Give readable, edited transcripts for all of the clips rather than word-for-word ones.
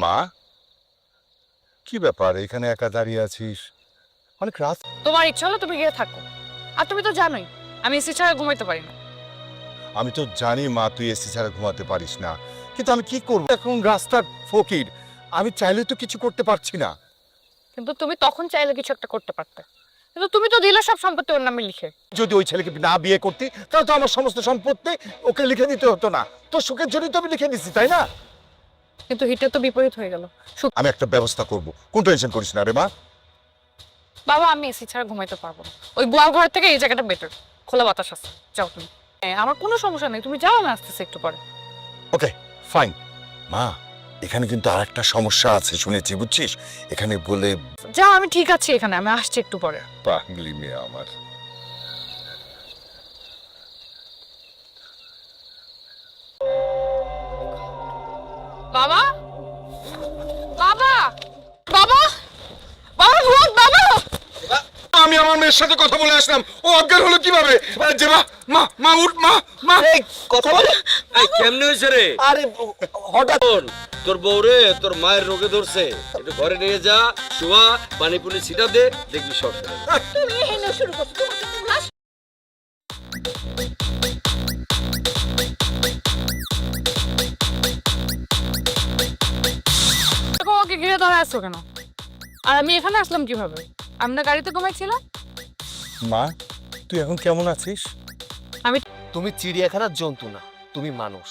মা, কি ব্যাপার এখানে একা দাঁড়িয়ে আছিস? অনেক রাত। তোমার ইচ্ছা হলো তুমি গিয়ে থাকো, আর তুমি তো জানোই আমি এসি ছাড়া ঘুমাইতে পারি না। আমি তো জানি মা, তুই এসি ছাড়া ঘুমাতে পারিস না, কিন্তু আমি কি করব? এখন রাস্তার ফকির, আমি চাইলে তো কিছু করতে পারছি না। কিন্তু তুমি তখন চাইলে কিছু একটা করতে পারতে, কিন্তু তুমি তো দিলে সব সম্পত্তি ওর নামে লিখে। যদি ওই ছেলেকে না বিয়ে করতি তাহলে তো আমার সমস্ত সম্পত্তি ওকে লিখে দিতে হতো না। তোর সুখের জন্যই তো আমি লিখে দিচ্ছি, তাই না? কিন্তু হিটে তো বিপরীত হয়ে গেল। আমি একটা ব্যবস্থা করব, কোন টেনশন করিস না রে মা। বাবা, আমি এসি ছাড়া ঘুমাইতে পারবো না। ওই বুয়ার ঘর থেকে এই জায়গাটা বেটার, খোলা বাতাস আছে। যাও তুমি। হ্যাঁ, আমার কোনো সমস্যা নেই, তুমি যাও, আমি আসতেছি একটু পরে। Okay fine. মা, এখানে কিন্তু আরেকটা সমস্যা আছে শুনেছি, বুঝছিস? এখানে বলে যাও, আমি ঠিক আছি এখানে, আমি আসছি একটু পরে। পাগলি মেয়ে আমার। বাবা, বাবা, বাবা, বাবা, ভূত, বাবা। আমি আমার মেয়ের সাথে কথা বলে আসলাম, ও অজ্ঞান হলো কিভাবে? যে মা, মা, মা উঠ, মা, মা। এই কথা বলে এই কেমনে হইছে রে? আরে হঠাৎ তোর বউরে তোর মায়ের রোগে ধরছে, একটু ঘরে নিয়ে যা, শোয়া, পানি পুনি ছিটা দে, দেখবি সব সেরে যাবে। তুমি এখানে শুরু করছো, তোমাকে তো লাশ। ওকে ঘিরে ধরে আসছো কেন? আর আমি এখানে আসলাম কিভাবে? আমি না গাড়িতে ঘুমাইছিলাম। মা, তুই এখন কেমন আছিস? তুমি চিড়িয়াখানার জন্তু না, তুমি মানুষ।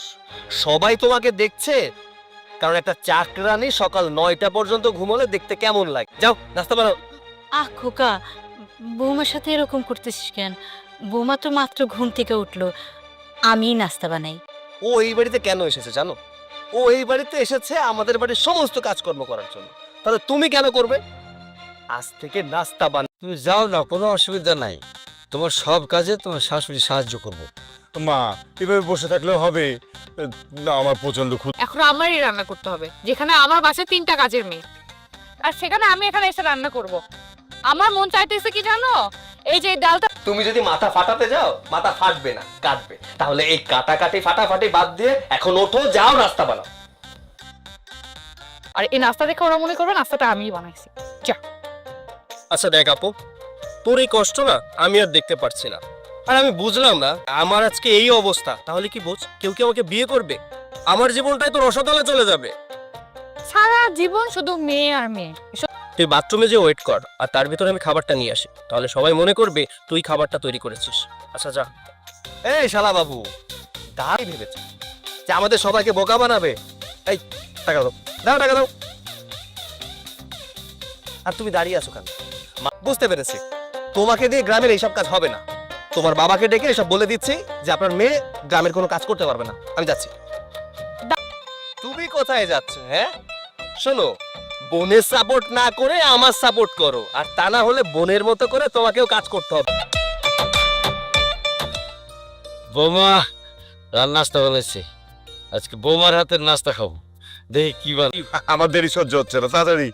সবাই তোমাকে দেখছে, কারণ একটা চাকরানি সকাল 9টা পর্যন্ত ঘুমোলে দেখতে কেমন লাগে। যাও নাস্তা বানাও। আহ খোকা, বৌমার সাথে এরকম করতেছিস কেন? বৌমা তো মাত্র ঘুম থেকে উঠলো, আমি নাস্তা বানাই। ও এই বাড়িতে কেন এসেছে জানো? ও এই বাড়িতে এসেছে আমাদের বাড়ির সমস্ত কাজকর্ম করার জন্য। তাহলে তুমি কেন করবে? আজ থেকে নাস্তা বানা। তুমি যাও না, কোনো অসুবিধা নাই, তোমার সব কাজে তোমার শাশুড়ি সাহায্য করবো। মা, এভাবে বসে থাকলেও হবে না, আমার প্রচন্ড ক্ষুধা। এখন আমারই রান্না করতে হবে, যেখানে আমার বাসায় 3টা কাজের মেয়ে, আর সেখানে আমি এখানে এসে রান্না করব। আমার মন চাইতেছে কি জানো, এই যে এই ডালটা। তুমি যদি মাথা ফাটাতে যাও, মাথা ফাটবে না, কাটবে। তাহলে এই কাটাকাটি ফাটাফাটি বাদ দিয়ে এখন ওঠো, যাও নাস্তা বানাও। আর এই নাস্তা দেখে ওরা মনে করবে নাস্তাটা আমিই বানাইছি। যা। আচ্ছা দেখ আপু, তোর এই কষ্ট না আমি আর দেখতে পারছি না। আর আমি বুঝলাম না, আমার আজকে এই অবস্থা, তাহলে কি বোঝ কেউ কি আমাকে বিয়ে করবে? আমার জীবনটাই তো রসাতলে চলে যাবে। সারা জীবন শুধু মেয়ে আর মেয়ে। তুই বাথরুমে যে ওয়েট কর, আর তার ভিতরে আমি খাবারটা নিয়ে আসি, তাহলে সবাই মনে করবে তুই খাবারটা তৈরি করেছিস। আচ্ছা যা। এই শালা বাবু, তাই ভেবেছে যে আমাদের সবাইকে বোকা বানাবে। এই টাকা দাও, দাও টাকা দাও। আর তুমি দাঁড়িয়ে আছো কেন? বুঝতে পেরেছি, তোমাকে দিয়ে গ্রামের এইসব কাজ হবে না। তোমার বাবাকে ডেকে এসব বলে দিচ্ছি যে আপনার মেয়ে গ্রামের কোনো কাজ করতে পারবে না। আমি যাচ্ছি। তুমি কোথায় যাচ্ছ? হ্যাঁ শোনো, বোনের সাপোর্ট না করে আমার সাপোর্ট করো, আর তা না হলে বোনের মতো করে তোমাকেও কাজ করতে হবে। বৌমা নাস্তা বানাইছে, আজকে বৌমার হাতের নাস্তা খাবো, দেখি কি বানাই। আমার দেরি সহ্য হচ্ছে না, তাড়াতাড়ি।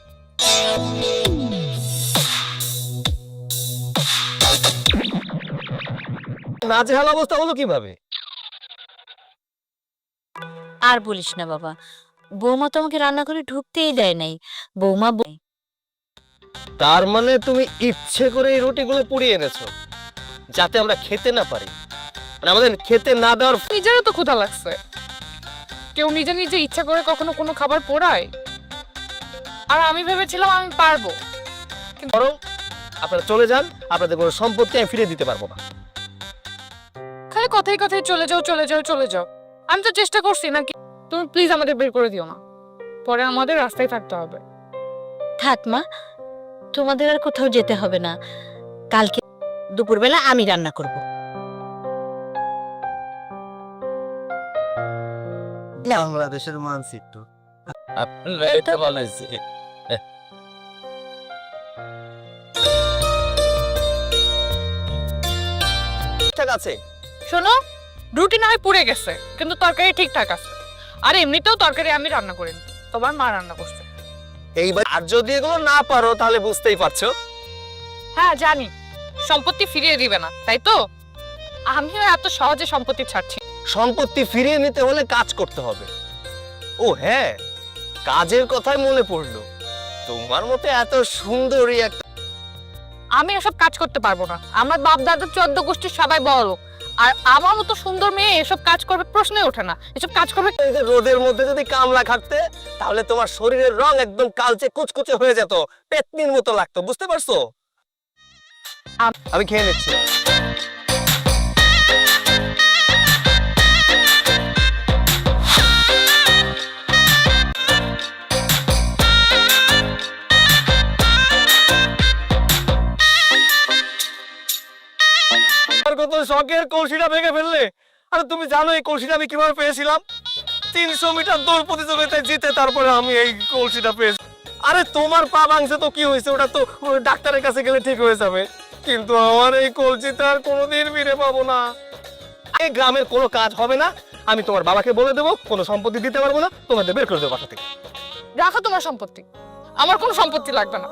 নাজেহাল অবস্থা হলো কিভাবে? আর বলিস না বাবা, বৌমা তো আমাকে রান্না করে ঢুকতেই দেয় নাই। বৌমা তার মানে তুমি ইচ্ছে করে এই রুটিগুলো পুড়িয়ে এনেছো যাতে আমরা খেতে না পারি, মানে আমাদের খেতে না দেওয়ার। নিজেরও তো ক্ষুধা লাগছে, কেউ নিজে নিজে ইচ্ছা করে কখনো কোনো খাবার পোড়ায়? আর আমি ভেবেছিলাম আমি পারবো। বরং আপনারা চলে যান, আপনাদের কোনো সম্পত্তি আমি ফিরিয়ে দিতে পারবো না। খালি কথাই কথাই চলে যাও, চলে যাও, চলে যাও। আমি তো চেষ্টা করছি নাকি। তুমি প্লিজ আমাদের বের করে দিও না, পরে আমাদের রাস্তায় থাকতে হবে। থাক মা, তোমাদের আর কোথাও যেতে হবে না। কালকে দুপুরবেলা আমি রান্না করব। বাংলাদেশের মানচিত্র। আপনারা এটা বানাইছে। ঠিক আছে, শোনো, রুটি না হয় পুড়ে গেছে, কিন্তু তরকারি ঠিকঠাক আছে। আর এমনিতেও তরকারি আমি রান্না করিনি, তোমার মা রান্না করছে। এইবার আর যদি এগুলো না পারো তাহলে বুঝতেই পারছো। হ্যাঁ জানি, সম্পত্তি ফিরিয়ে দিবে না, তাই তো? আমিও এত সহজে সম্পত্তি ছাড়ছি। সম্পত্তি ফিরিয়ে নিতে হলে কাজ করতে হবে। ও হ্যাঁ, কাজের কথাই মনে পড়লো, তোমার মতো এত সুন্দরী একটা আমি এসব কাজ করতে পারবো না। আমার বাপ দাদা 14 গোষ্ঠীর সবাই বড়, আর আমার মতো সুন্দর মেয়ে এসব কাজ করবে প্রশ্নই ওঠে না। এসব কাজ করবে এই যে রোদের মধ্যে যদি কামলা খাটতে, তাহলে তোমার শরীরের রং একদম কালচে কুচকুচে হয়ে যেত, পেতনির মতো লাগতো, বুঝতে পারছো? আমি খেয়ে নিচ্ছি। কত শখের কলসিটা ভেঙে ফেললে। আর তুমি জানো এই কলসিটা আমি কিভাবে পেয়েছিলাম? 300 মিটার দৌড় প্রতিযোগিতায় জিতে তারপরে আমি এই কলসিটা পেয়েছি। আরে তোমার পা ভাঙছে তো কি হয়েছে, ওটা তো ডাক্তারের কাছে গেলে ঠিক হয়ে যাবে, কিন্তু আমার এই কলসিটা আর কোনোদিন ফিরে পাবো না। এই গ্রামের কোনো কাজ হবে না, আমি তোমার বাবাকে বলে দেবো, কোনো সম্পত্তি দিতে পারবো না, তোমাদের বের করে দেবো বাসা থেকে। রাখো তোমার সম্পত্তি, আমার কোনো সম্পত্তি লাগবে না।